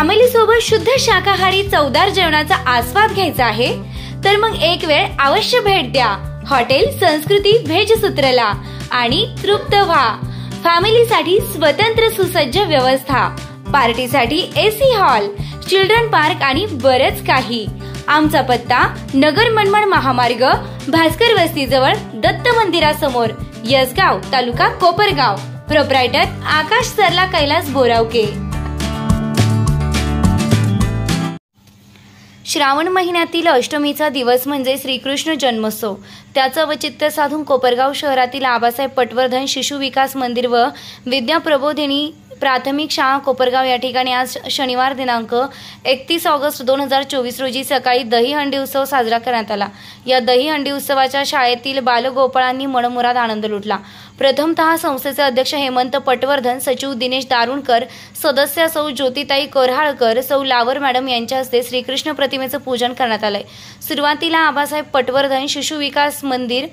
Family सोबत शुद्ध शाकाहारी चवदार जेवणाचा आस्वाद घ्यायचा आहे तर मग एक वेळ अवश्य भेट द्या हॉटेल संस्कृती व्हेज सूत्रला आणि तृप्त व्हा। फॅमिलीसाठी स्वतंत्र सुसज्ज व्यवस्था, पार्टीसाठी एसी हॉल, चिल्ड्रन पार्क आणि बरच काही। आमचा पत्ता नगर मनमाड महामार्ग, भास्कर वस्ती जवळ, दत्त मंदिरासमोर, यसगाव, तालुका कोपरगाव। प्रोप्रायटर आकाश सरला कैलास बोरावके। श्रावण महिन्यातील अष्टमीचा दिवस म्हणजे श्रीकृष्ण जन्मोत्सव। त्याचं औचित्य साधून कोपरगाव शहरातील आबासाहेब पटवर्धन शिशु विकास मंदिर व विद्या प्रबोधिनी प्राथमिक शाळा कोपरगाव या ठिकाणी आज शनिवार दिनांक 31 ऑगस्ट 2024 रोजी सकाळी दहीहंडी उत्सव साजरा करण्यात आला। या दहीहंडी उत्सवाच्या शाळेतील बालगोपाळांनी मनमुराद आनंद लुटला। प्रथमतः संस्थेचे अध्यक्ष हेमंत पटवर्धन, सचिव दिनेश दारुणकर, सदस्य सौ ज्योतिताई कोऱ्हाळकर, सौ लावर मॅडम यांच्या हस्ते श्रीकृष्ण प्रतिमेचं पूजन करण्यात आलंय। सुरुवातीला आबासाहेब पटवर्धन शिशु विकास मंदिर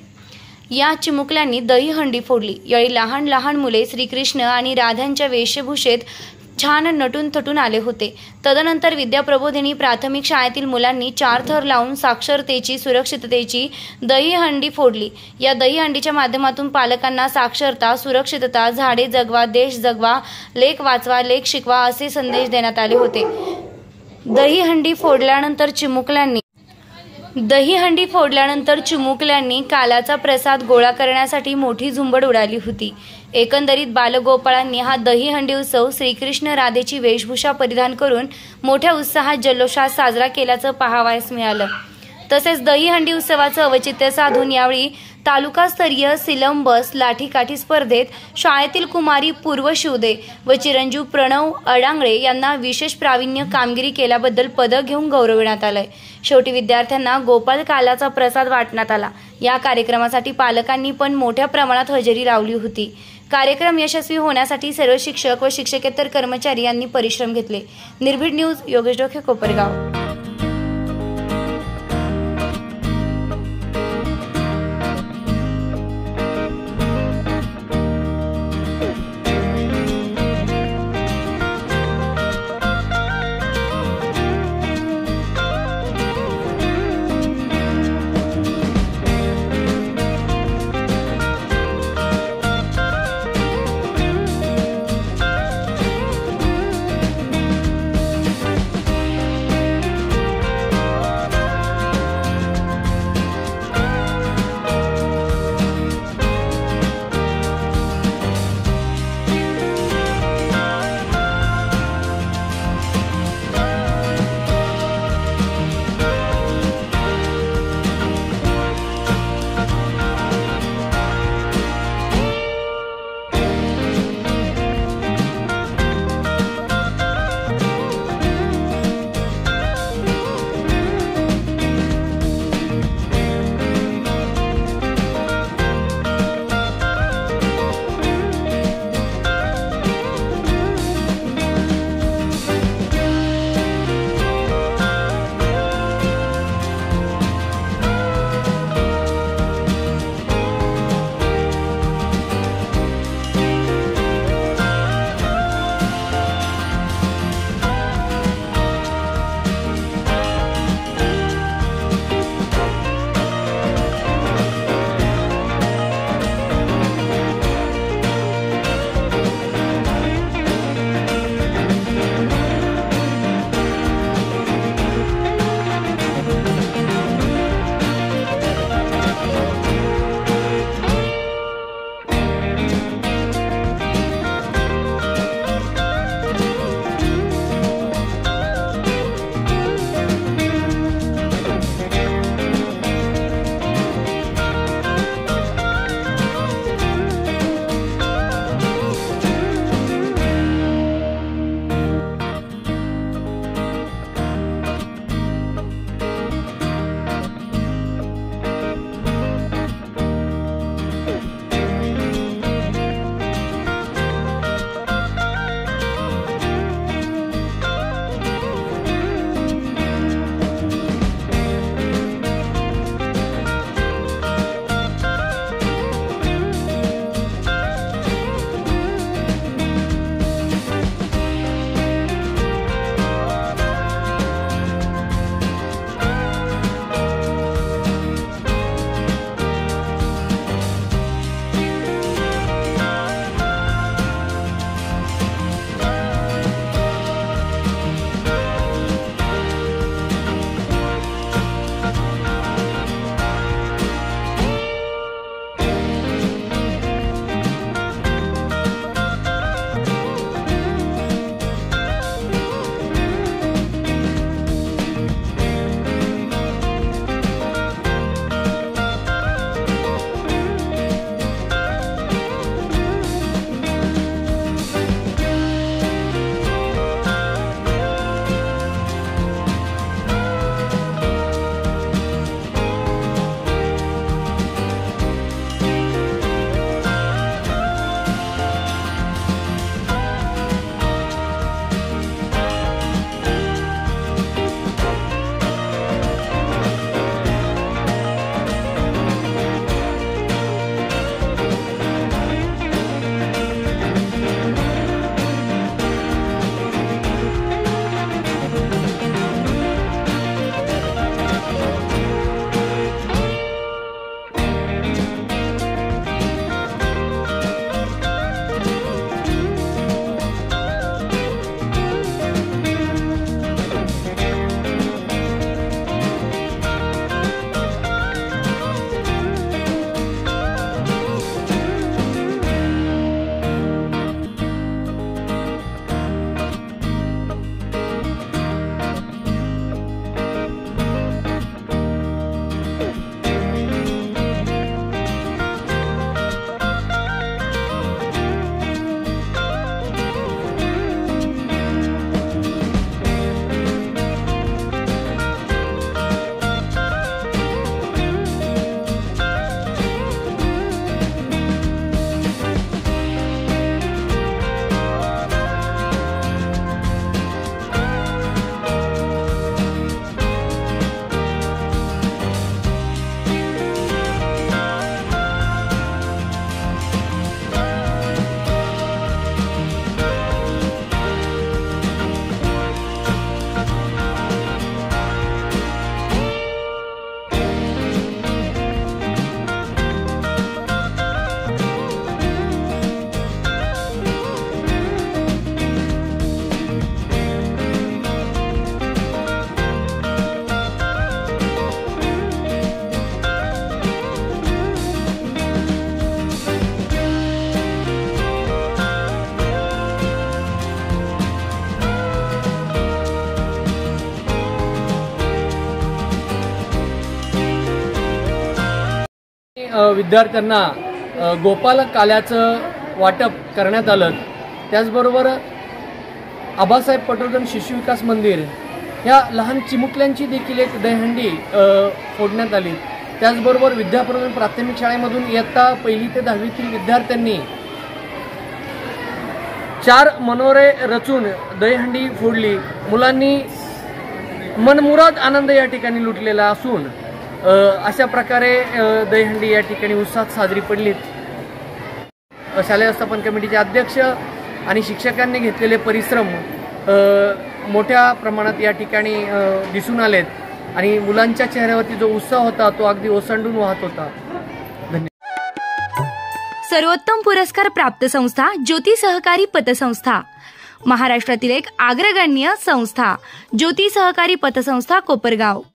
या चिमुकल्यांनी दहीहंडी फोडली। यावेळी लहान लहान मुले श्रीकृष्ण आणि राधांच्या वेशभूषेत छान नटून थटून आले होते। तदनंतर विद्या प्रबोधिनी प्राथमिक शाळेतील मुलांनी 4 थर लावून साक्षरतेची सुरक्षिततेची दहीहंडी फोडली। या दहीहंडीच्या माध्यमातून पालकांना साक्षरता, सुरक्षितता, झाडे जगवा, देश जगवा, लेख वाचवा, लेख शिकवा असे संदेश देण्यात आले होते। दहीहंडी फोडल्यानंतर चिमुकल्यांनी कालाचा प्रसाद गोळा करण्यासाठी मोठी झुंबड उडाली होती। एकंदरीत बालगोपाळांनी हा दहीहंडी उत्सव श्रीकृष्ण राधेची वेशभूषा परिधान करून मोठ्या उत्साहात जल्लोषात साजरा केल्याचं पाहावयास मिळालं। तसेच दहीहंडी उत्सवाचं औचित्य साधून यावेळी तालुकास्तरीय सिलंबस लाठीकाठी स्पर्धेत शाळेतील कुमारी पूर्व शिवदे व चिरंजीव प्रणव अडांगळे यांना विशेष प्रावीण्य कामगिरी केल्याबद्दल पदक घेऊन गौरविण्यात आलंय। शेवटी विद्यार्थ्यांना गोपाल कालाचा प्रसाद वाटण्यात आला। या कार्यक्रमासाठी पालकांनी पण मोठ्या प्रमाणात हजेरी लावली होती। कार्यक्रम यशस्वी होण्यासाठी सर्व शिक्षक व शिक्षकेतर कर्मचारी यांनी परिश्रम घेतले। निर्भीड न्यूज, योगेश डोके, कोपरगाव। विद्यार्थ्यांना गोपाल काल्याचं वाटप करण्यात आलं। त्याचबरोबर आबासाहेब पटवर्धन शिशु विकास मंदिर ह्या लहान चिमुकल्यांची देखील एक दहीहंडी फोडण्यात आली। त्याचबरोबर विद्याप्रबोधिनी प्राथमिक शाळेमधून इयत्ता 1ली ते 10वीतील विद्यार्थ्यांनी 4 मनोरे रचून दहीहंडी फोडली। मुलांनी मनमुराद आनंद या ठिकाणी लुटलेला असून अशा प्रकारे दहीहंडी या ठिकाणी उत्साहात साजरी पडली। शालेय व्यवस्थापन कमिटीचे अध्यक्ष आणि शिक्षकांनी घेतलेले परिश्रम मोठ्या प्रमाणात या ठिकाणी दिसून आलेत आणि मुलांच्या चेहऱ्यावरती जो उत्साह होता तो अगदी ओसंडून वाहत होता। सर्वोत्तम पुरस्कार प्राप्त संस्था ज्योती सहकारी पतसंस्था, महाराष्ट्रातील एक अग्रगण्य संस्था ज्योती सहकारी पतसंस्था कोपरगाव।